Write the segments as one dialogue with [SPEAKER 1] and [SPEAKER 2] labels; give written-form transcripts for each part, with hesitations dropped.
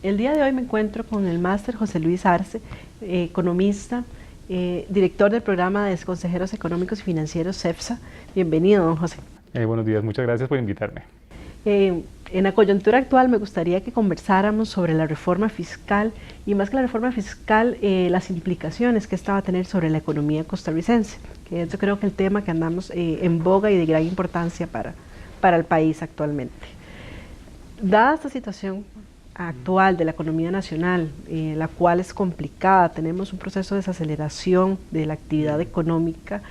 [SPEAKER 1] El día de hoy me encuentro con el máster José Luis Arce, economista, director del programa de Consejeros Económicos y Financieros CEFSA. Bienvenido, don José.
[SPEAKER 2] Buenos días, muchas gracias por invitarme.
[SPEAKER 1] En la coyuntura actual me gustaría que conversáramos sobre la reforma fiscal y más que la reforma fiscal, las implicaciones que esta va a tener sobre la economía costarricense, que es yo creo que el tema que andamos en boga y de gran importancia para el país actualmente. Dada esta situación actual de la economía nacional, la cual es complicada, tenemos un proceso de desaceleración de la actividad económica,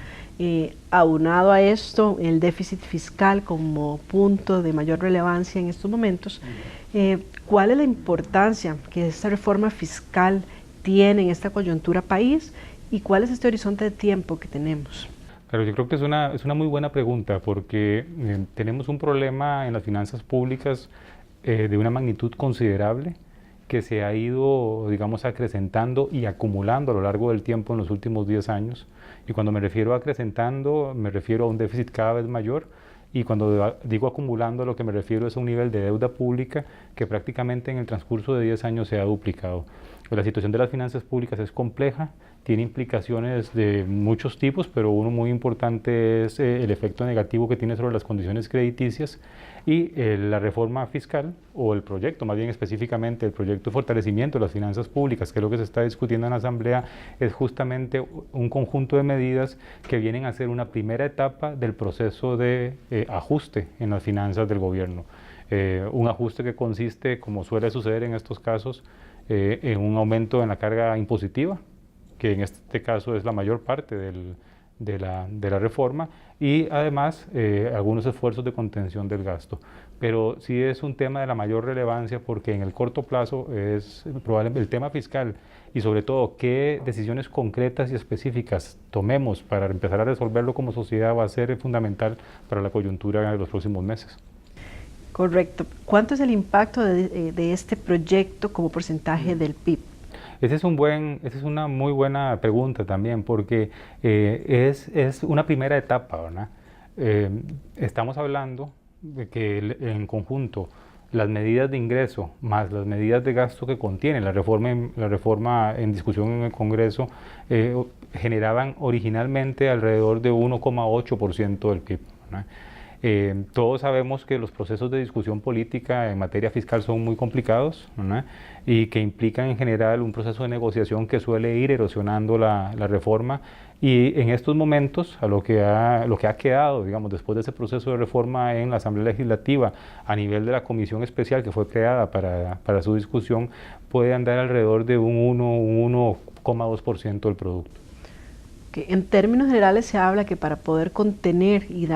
[SPEAKER 1] aunado a esto el déficit fiscal como punto de mayor relevancia en estos momentos, ¿cuál es la importancia que esta reforma fiscal tiene en esta coyuntura país y cuál es este horizonte de tiempo que tenemos?
[SPEAKER 2] Claro, yo creo que es una muy buena pregunta porque tenemos un problema en las finanzas públicas de una magnitud considerable que se ha ido, digamos, acrecentando y acumulando a lo largo del tiempo en los últimos 10 años. Y cuando me refiero a acrecentando, me refiero a un déficit cada vez mayor. Y cuando digo acumulando, lo que me refiero es a un nivel de deuda pública que prácticamente en el transcurso de 10 años se ha duplicado. La situación de las finanzas públicas es compleja, tiene implicaciones de muchos tipos, pero uno muy importante es el efecto negativo que tiene sobre las condiciones crediticias y la reforma fiscal o el proyecto, más bien específicamente el proyecto de fortalecimiento de las finanzas públicas, que es lo que se está discutiendo en la Asamblea, es justamente un conjunto de medidas que vienen a ser una primera etapa del proceso de ajuste en las finanzas del gobierno. Un ajuste que consiste, como suele suceder en estos casos, en un aumento en la carga impositiva, que en este caso es la mayor parte de la reforma, y además algunos esfuerzos de contención del gasto. Pero sí es un tema de la mayor relevancia porque en el corto plazo es probablemente el tema fiscal y sobre todo qué decisiones concretas y específicas tomemos para empezar a resolverlo como sociedad va a ser fundamental para la coyuntura de los próximos meses.
[SPEAKER 1] Correcto. ¿Cuánto es el impacto de este proyecto como porcentaje del PIB?
[SPEAKER 2] Esa es una muy buena pregunta también, porque es una primera etapa, ¿verdad? Estamos hablando de que en conjunto las medidas de ingreso más las medidas de gasto que contiene la reforma en discusión en el Congreso generaban originalmente alrededor de 1,8% del PIB, ¿verdad? Todos sabemos que los procesos de discusión política en materia fiscal son muy complicados, ¿no? Y que implican en general un proceso de negociación que suele ir erosionando la reforma y en estos momentos a lo que ha quedado, digamos, después de ese proceso de reforma en la Asamblea Legislativa a nivel de la comisión especial que fue creada para su discusión puede andar alrededor de un 1,2% del producto.
[SPEAKER 1] En términos generales se habla que para poder contener y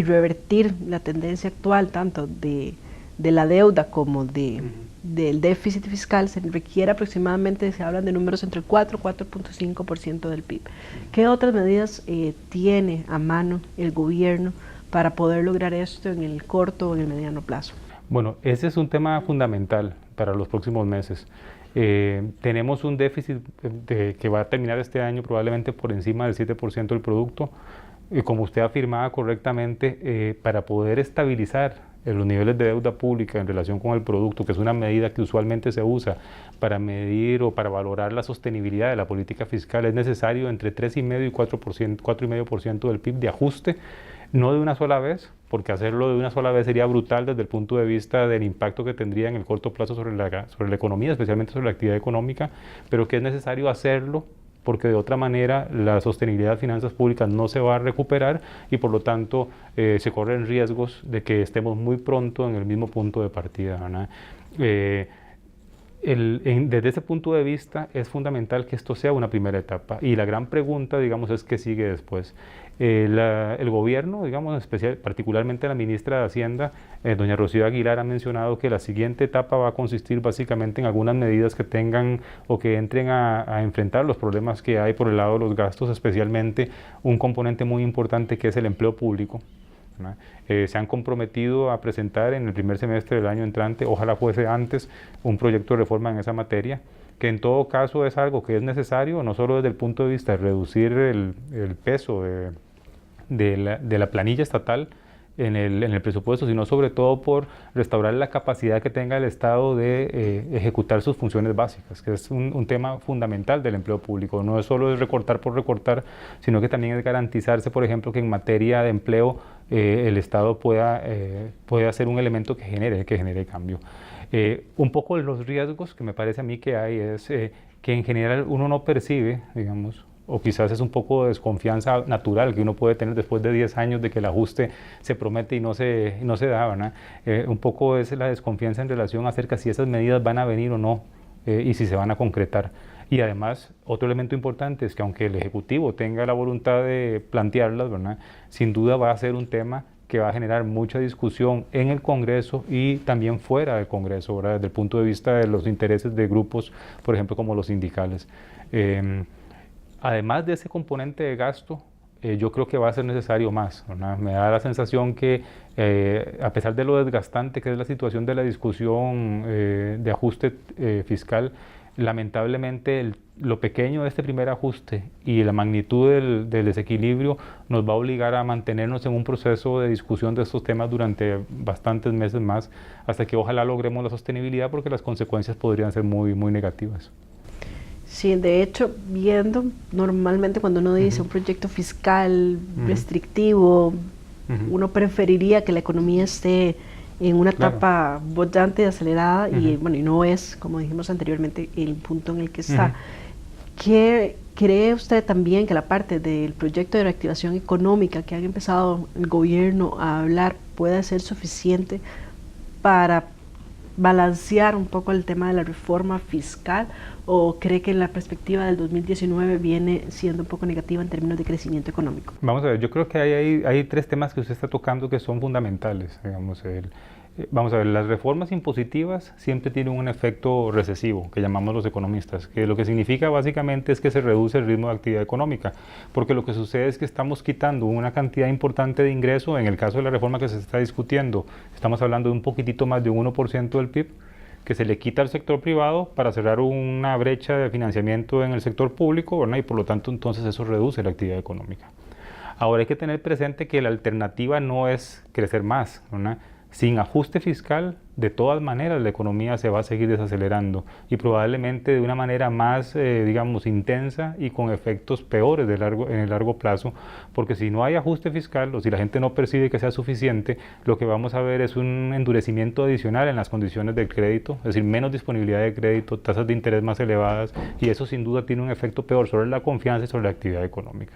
[SPEAKER 1] revertir la tendencia actual tanto de la deuda como del déficit fiscal se requiere aproximadamente, se hablan de números entre el 4 y 4,5% del PIB. ¿Qué otras medidas tiene a mano el gobierno para poder lograr esto en el corto o en el mediano plazo?
[SPEAKER 2] Bueno, ese es un tema fundamental para los próximos meses. Tenemos un déficit que va a terminar este año probablemente por encima del 7% del producto. Como usted afirmaba correctamente, para poder estabilizar los niveles de deuda pública en relación con el producto, que es una medida que usualmente se usa para medir o para valorar la sostenibilidad de la política fiscal, es necesario entre 3,5% y 4,5% del PIB de ajuste, no de una sola vez, porque hacerlo de una sola vez sería brutal desde el punto de vista del impacto que tendría en el corto plazo sobre la economía, especialmente sobre la actividad económica, pero que es necesario hacerlo porque de otra manera la sostenibilidad de las finanzas públicas no se va a recuperar y por lo tanto se corren riesgos de que estemos muy pronto en el mismo punto de partida, ¿verdad? Desde ese punto de vista es fundamental que esto sea una primera etapa y la gran pregunta, digamos, es qué sigue después. El gobierno, digamos, particularmente la ministra de Hacienda, doña Rocío Aguilar, ha mencionado que la siguiente etapa va a consistir básicamente en algunas medidas que tengan o que entren a enfrentar los problemas que hay por el lado de los gastos, especialmente un componente muy importante que es el empleo público. Se han comprometido a presentar en el primer semestre del año entrante, ojalá fuese antes, un proyecto de reforma en esa materia, que en todo caso es algo que es necesario, no solo desde el punto de vista de reducir el peso de la planilla estatal, en el presupuesto, sino sobre todo por restaurar la capacidad que tenga el Estado de ejecutar sus funciones básicas, que es un tema fundamental del empleo público. No es solo recortar por recortar, sino que también es garantizarse, por ejemplo, que en materia de empleo el Estado pueda ser un elemento que genere cambio. Un poco de los riesgos que me parece a mí que hay es que en general uno no percibe, digamos, o quizás es un poco de desconfianza natural que uno puede tener después de 10 años de que el ajuste se promete y no se da, ¿verdad? Un poco es la desconfianza en relación acerca si esas medidas van a venir o no y si se van a concretar. Y además, otro elemento importante es que aunque el Ejecutivo tenga la voluntad de plantearlas, ¿verdad? Sin duda va a ser un tema que va a generar mucha discusión en el Congreso y también fuera del Congreso, ¿verdad? Desde el punto de vista de los intereses de grupos, por ejemplo, como los sindicales. Además de ese componente de gasto, yo creo que va a ser necesario más, ¿verdad? Me da la sensación que a pesar de lo desgastante que es la situación de la discusión de ajuste fiscal, lamentablemente lo pequeño de este primer ajuste y la magnitud del desequilibrio nos va a obligar a mantenernos en un proceso de discusión de estos temas durante bastantes meses más, hasta que ojalá logremos la sostenibilidad, porque las consecuencias podrían ser muy, muy negativas.
[SPEAKER 1] Sí, de hecho, viendo normalmente cuando uno dice un proyecto fiscal restrictivo, uno preferiría que la economía esté en una etapa bollante y acelerada y bueno, y no es, como dijimos anteriormente, el punto en el que está. ¿Qué cree usted también que la parte del proyecto de reactivación económica que han empezado el gobierno a hablar pueda ser suficiente para balancear un poco el tema de la reforma fiscal, o cree que la perspectiva del 2019 viene siendo un poco negativa en términos de crecimiento económico?
[SPEAKER 2] Vamos a ver, yo creo que hay tres temas que usted está tocando que son fundamentales. Digamos, vamos a ver, las reformas impositivas siempre tienen un efecto recesivo, que llamamos los economistas, que lo que significa básicamente es que se reduce el ritmo de actividad económica, porque lo que sucede es que estamos quitando una cantidad importante de ingreso. En el caso de la reforma que se está discutiendo, estamos hablando de un poquitito más de un 1% del PIB, que se le quita al sector privado para cerrar una brecha de financiamiento en el sector público, ¿verdad? Y por lo tanto entonces eso reduce la actividad económica. Ahora hay que tener presente que la alternativa no es crecer más, ¿verdad? Sin ajuste fiscal, de todas maneras la economía se va a seguir desacelerando y probablemente de una manera más, digamos, intensa y con efectos peores en el largo plazo, porque si no hay ajuste fiscal o si la gente no percibe que sea suficiente, lo que vamos a ver es un endurecimiento adicional en las condiciones del crédito, es decir, menos disponibilidad de crédito, tasas de interés más elevadas, y eso sin duda tiene un efecto peor sobre la confianza y sobre la actividad económica.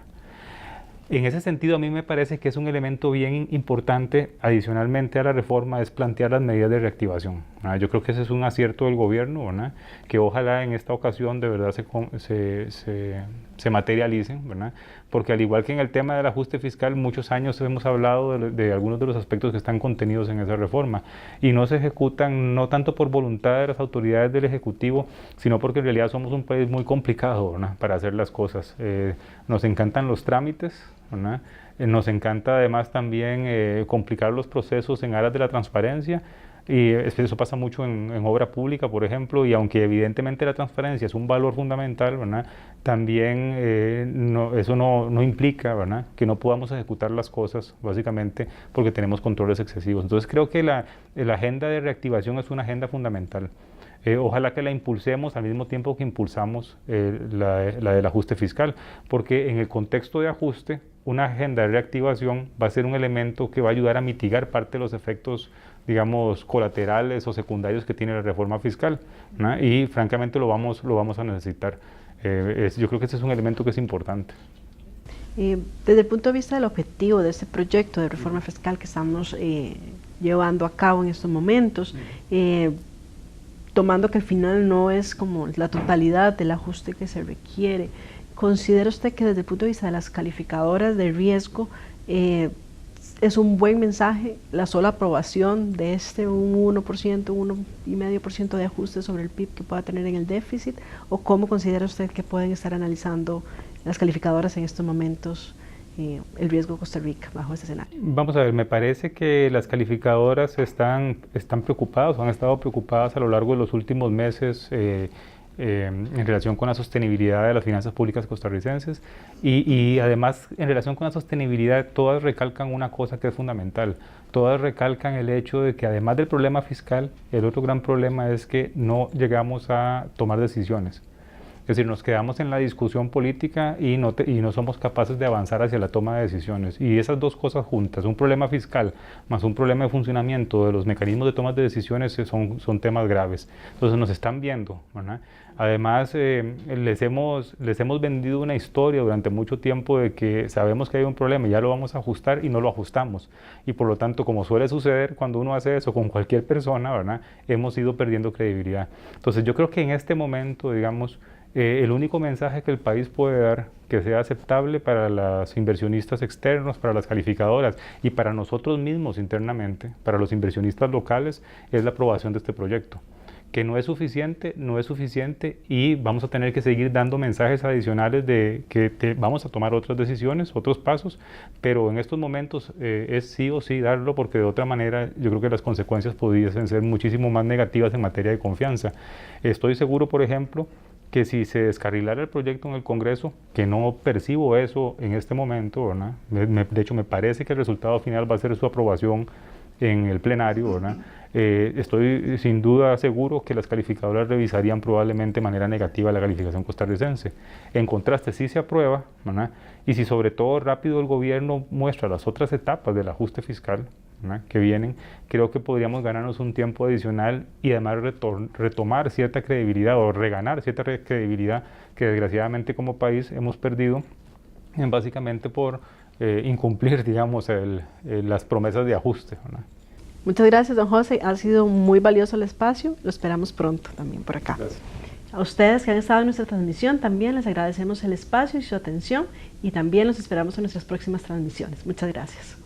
[SPEAKER 2] En ese sentido, a mí me parece que es un elemento bien importante, adicionalmente a la reforma, es plantear las medidas de reactivación, ¿verdad? Yo creo que ese es un acierto del gobierno, ¿verdad? Que ojalá en esta ocasión de verdad se materialicen, ¿verdad? Porque al igual que en el tema del ajuste fiscal, muchos años hemos hablado de algunos de los aspectos que están contenidos en esa reforma y no se ejecutan, no tanto por voluntad de las autoridades del Ejecutivo, sino porque en realidad somos un país muy complicado, ¿verdad? Para hacer las cosas. Nos encantan los trámites, ¿verdad? Nos encanta además también complicar los procesos en aras de la transparencia, y eso pasa mucho en obra pública, por ejemplo, y aunque evidentemente la transparencia es un valor fundamental, ¿verdad? También eso no implica, ¿verdad?, que no podamos ejecutar las cosas, básicamente porque tenemos controles excesivos. Entonces creo que la agenda de reactivación es una agenda fundamental. Ojalá que la impulsemos al mismo tiempo que impulsamos la del ajuste fiscal, porque en el contexto de ajuste, una agenda de reactivación va a ser un elemento que va a ayudar a mitigar parte de los efectos, digamos, colaterales o secundarios que tiene la reforma fiscal, ¿no? Y francamente lo vamos a necesitar. Yo creo que ese es un elemento que es importante.
[SPEAKER 1] Desde el punto de vista del objetivo de este proyecto de reforma fiscal que estamos llevando a cabo en estos momentos, tomando que al final no es como la totalidad del ajuste que se requiere, ¿considera usted que desde el punto de vista de las calificadoras de riesgo es un buen mensaje la sola aprobación de un 1%, 1,5% de ajuste sobre el PIB que pueda tener en el déficit? ¿O cómo considera usted que pueden estar analizando las calificadoras en estos momentos el riesgo de Costa Rica bajo este escenario?
[SPEAKER 2] Vamos a ver, me parece que las calificadoras están preocupadas, o han estado preocupadas a lo largo de los últimos meses, en relación con la sostenibilidad de las finanzas públicas costarricenses y además en relación con la sostenibilidad todas recalcan una cosa que es fundamental, todas recalcan el hecho de que además del problema fiscal, el otro gran problema es que no llegamos a tomar decisiones. Es decir, nos quedamos en la discusión política y no somos capaces de avanzar hacia la toma de decisiones. Y esas dos cosas juntas, un problema fiscal más un problema de funcionamiento de los mecanismos de toma de decisiones son temas graves. Entonces nos están viendo, ¿verdad? Además, les hemos vendido una historia durante mucho tiempo de que sabemos que hay un problema y ya lo vamos a ajustar y no lo ajustamos. Y por lo tanto, como suele suceder cuando uno hace eso con cualquier persona, ¿verdad? Hemos ido perdiendo credibilidad. Entonces yo creo que en este momento, digamos, el único mensaje que el país puede dar que sea aceptable para los inversionistas externos, para las calificadoras y para nosotros mismos internamente, para los inversionistas locales, es la aprobación de este proyecto. Que no es suficiente, no es suficiente y vamos a tener que seguir dando mensajes adicionales de que vamos a tomar otras decisiones, otros pasos, pero en estos momentos es sí o sí darlo porque de otra manera yo creo que las consecuencias podrían ser muchísimo más negativas en materia de confianza. Estoy seguro, por ejemplo, que si se descarrilara el proyecto en el Congreso, que no percibo eso en este momento, ¿verdad? De hecho me parece que el resultado final va a ser su aprobación en el plenario, ¿verdad? Estoy sin duda seguro que las calificadoras revisarían probablemente de manera negativa la calificación costarricense. En contraste, si se aprueba, ¿verdad? Y si sobre todo rápido el gobierno muestra las otras etapas del ajuste fiscal, ¿verdad? Que vienen, creo que podríamos ganarnos un tiempo adicional y además retomar cierta credibilidad o reganar cierta credibilidad que desgraciadamente como país hemos perdido básicamente por incumplir, digamos, las promesas de ajuste, ¿verdad?
[SPEAKER 1] Muchas gracias, don José. Ha sido muy valioso el espacio. Lo esperamos pronto también por acá.
[SPEAKER 2] Gracias.
[SPEAKER 1] A ustedes que han estado en nuestra transmisión también les agradecemos el espacio y su atención y también los esperamos en nuestras próximas transmisiones. Muchas gracias.